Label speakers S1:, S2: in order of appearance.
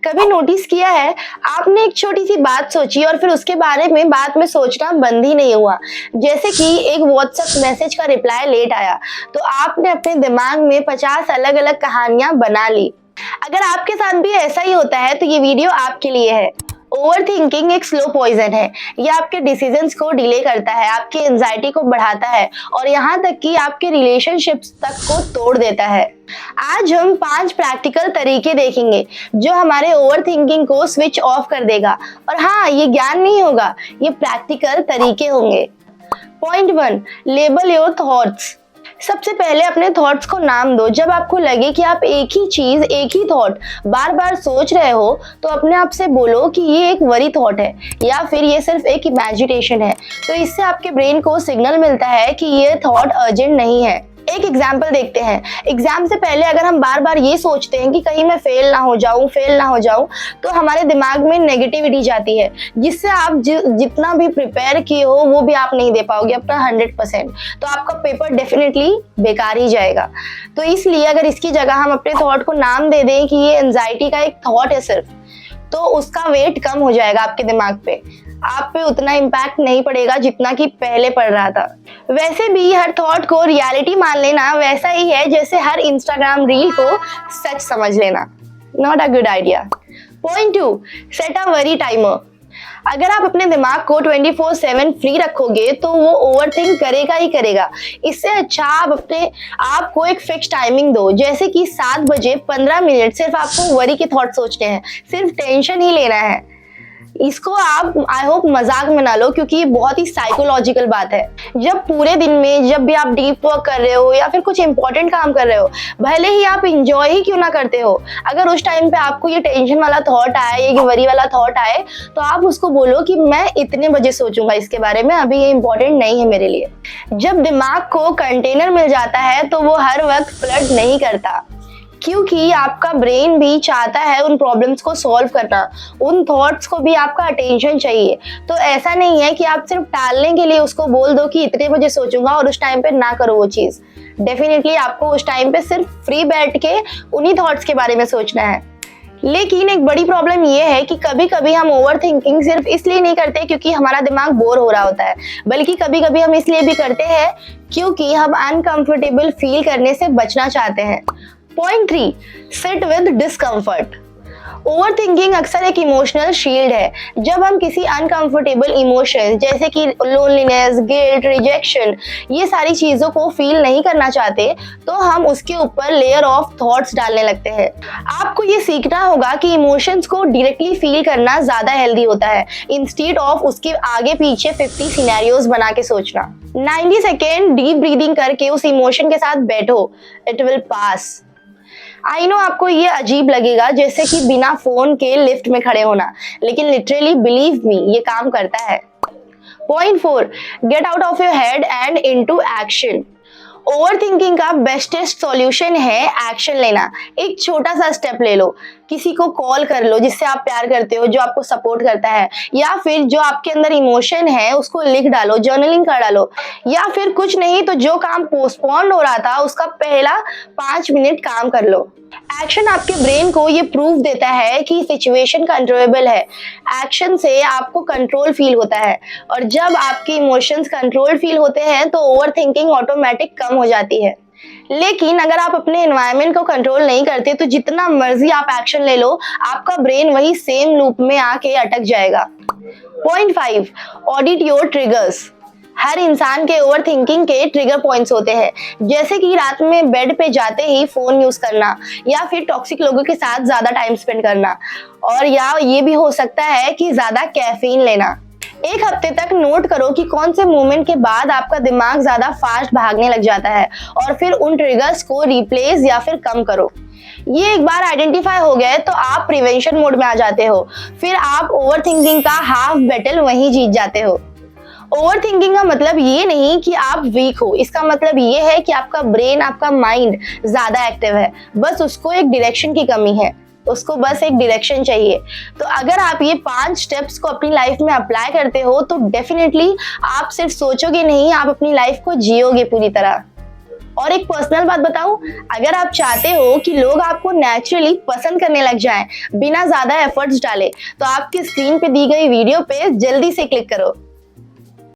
S1: कभी नोटिस किया है, आपने एक छोटी सी बात सोची और फिर उसके बारे में बाद में सोचना बंद ही नहीं हुआ। जैसे कि एक व्हाट्सएप मैसेज का रिप्लाई लेट आया तो आपने अपने दिमाग में 50 अलग अलग कहानियां बना ली। अगर आपके साथ भी ऐसा ही होता है तो ये वीडियो आपके लिए है। ओवर थिंकिंग एक स्लो पॉइजन है। ये आपके डिसीजंस को डिले करता है, आपकी एंजाइटी को बढ़ाता है और यहाँ तक कि आपके रिलेशनशिप्स तक को तोड़ देता है। आज हम 5 प्रैक्टिकल तरीके देखेंगे जो हमारे ओवर थिंकिंग को स्विच ऑफ कर देगा। और हाँ, ये ज्ञान नहीं होगा, ये प्रैक्टिकल तरीके होंगे। Point 1, label your thoughts. सबसे पहले अपने थॉट्स को नाम दो। जब आपको लगे कि आप एक ही चीज, एक ही थॉट बार बार सोच रहे हो तो अपने आप से बोलो कि ये एक वरी थॉट है या फिर ये सिर्फ एक इमेजिनेशन है। तो इससे आपके ब्रेन को सिग्नल मिलता है कि ये थॉट अर्जेंट नहीं है। एक एग्जाम्पल देखते हैं। एग्जाम से पहले अगर हम बार बार ये सोचते हैं कि कहीं मैं फेल ना हो जाऊं, तो हमारे दिमाग में नेगेटिविटी जाती है, जिससे आप जितना भी प्रिपेयर किए हो वो भी आप नहीं दे पाओगे अपना 100%। तो आपका पेपर डेफिनेटली बेकार ही जाएगा। तो इसलिए अगर इसकी जगह हम अपने थॉट को नाम दे दें कि ये एंजाइटी का एक थॉट है सिर्फ, तो उसका वेट कम हो जाएगा आपके दिमाग पे। आप पे उतना इम्पैक्ट नहीं पड़ेगा जितना कि पहले पड़ रहा था। वैसे भी हर थॉट को रियलिटी मान लेना वैसा ही है जैसे हर इंस्टाग्राम रील को सच समझ लेना। Not a good idea. Point 2, set a worry timer. अगर आप अपने दिमाग को 24/7 फ्री रखोगे तो वो ओवरथिंक करेगा ही करेगा। इससे अच्छा आप को एक फिक्स टाइमिंग दो, जैसे कि 7 बजे 15 मिनट सिर्फ आपको वरी के थॉट सोचने हैं, सिर्फ टेंशन ही लेना है। इसको आप आई होप मजाक में ना लो, क्योंकि ये बहुत ही साइकोलॉजिकल बात है। जब पूरे दिन में जब भी आप डीप वर्क कर रहे हो या फिर कुछ इंपॉर्टेंट काम कर रहे हो, भले ही आप इंजॉय ही क्यों ना करते हो, अगर उस टाइम पे आपको ये टेंशन वाला थॉट आए, ये वरी वाला थॉट आए, तो आप उसको बोलो कि मैं इतने बजे सोचूंगा इसके बारे में, अभी ये इंपॉर्टेंट नहीं है मेरे लिए। जब दिमाग को कंटेनर मिल जाता है तो वो हर वक्त फ्लड नहीं करता, क्योंकि आपका ब्रेन भी चाहता है उन प्रॉब्लम्स को सॉल्व करना, उन थॉट्स को भी आपका अटेंशन चाहिए। तो ऐसा नहीं है कि आप सिर्फ टालने के लिए उसको बोल दो कि इतने बजे सोचूंगा और उस टाइम पे ना करो वो चीज। डेफिनेटली आपको उस टाइम पे सिर्फ फ्री बैठ के उन्हीं थॉट्स के बारे में सोचना है। लेकिन एक बड़ी प्रॉब्लम ये है कि कभी कभी हम ओवर थिंकिंग सिर्फ इसलिए नहीं करते क्योंकि हमारा दिमाग बोर हो रहा होता है, बल्कि कभी कभी हम इसलिए भी करते हैं क्योंकि हम अनकंफर्टेबल फील करने से बचना चाहते हैं। Point 3, sit with discomfort. Over thinking अक्सर एक इमोशनल शील्ड है। जब हम किसी अनकंफर्टेबल इमोशन जैसे कि लोनलीनेस, गिल्ट, रिजेक्शन, ये सारी चीजों को फील नहीं करना चाहते, तो हम उसके ऊपर लेयर ऑफ थॉट्स डालने लगते हैं। आपको ये सीखना होगा कि इमोशंस को डायरेक्टली फील करना ज्यादा हेल्दी होता है, इंस्टेड ऑफ उसके आगे पीछे 50 सिनेरियोज बना के सोचना। 90 सेकेंड डीप ब्रीदिंग करके उस इमोशन के साथ बैठो, it will pass. I know आपको ये अजीब लगेगा, जैसे कि बिना फोन के लिफ्ट में खड़े होना, लेकिन लिटरली बिलीव मी, ये काम करता है। Point 4, get out of your head and into action. Over thinking का बेस्टेस्ट सॉल्यूशन है एक्शन लेना। एक छोटा सा स्टेप ले लो, किसी को कॉल कर लो जिससे आप प्यार करते हो, जो आपको सपोर्ट करता है, या फिर जो आपके अंदर इमोशन है उसको लिख डालो, जर्नलिंग कर डालो, या फिर कुछ नहीं तो जो काम पोस्टपोन हो रहा था उसका पहला 5 मिनट काम कर लो। एक्शन आपके ब्रेन को ये प्रूफ देता है कि सिचुएशन कंट्रोलेबल है। एक्शन से आपको कंट्रोल फील होता है, और जब आपके इमोशंस कंट्रोल फील होते हैं तो ओवर थिंकिंग ऑटोमेटिक कम हो जाती है। लेकिन अगर आप अपने एनवायरनमेंट को कंट्रोल नहीं करते तो जितना मर्जी आप एक्शन ले लो, आपका ब्रेन वही सेम लूप में आके अटक जाएगा। Point 5, audit your triggers. हर इंसान के ओवर थिंकिंग के ट्रिगर पॉइंट्स होते हैं, जैसे कि रात में बेड पे जाते ही फोन यूज करना, या फिर टॉक्सिक लोगों के साथ ज्यादा टाइम स्पेंड करना, और या ये भी हो सकता है कि ज्यादा कैफीन लेना। एक हफ्ते तक नोट करो कि कौन से मोमेंट के बाद आपका दिमाग ज्यादा फास्ट भागने लग जाता है, और फिर उन ट्रिगर्स को रिप्लेस या फिर कम करो। ये एक बार आइडेंटिफाई हो गए तो आप प्रिवेंशन मोड में आ जाते हो, फिर आप ओवर थिंकिंग का हाफ बैटल वहीं जीत जाते हो। ओवर थिंकिंग का मतलब ये नहीं कि आप वीक हो, इसका मतलब ये है कि आपका ब्रेन, आपका माइंड ज्यादा एक्टिव है, बस उसको एक डायरेक्शन की कमी है, उसको बस एक डायरेक्शन चाहिए। तो अगर आप ये 5 स्टेप्स को अपनी लाइफ में अप्लाई करते हो तो डेफिनेटली आप सिर्फ सोचोगे नहीं, आप अपनी लाइफ को जियोगे पूरी तरह। और एक पर्सनल बात बताऊं, अगर आप चाहते हो कि लोग आपको नेचुरली पसंद करने लग जाएं बिना ज्यादा एफर्ट्स डाले, तो आपकी स्क्रीन पे दी गई वीडियो पे जल्दी से क्लिक करो।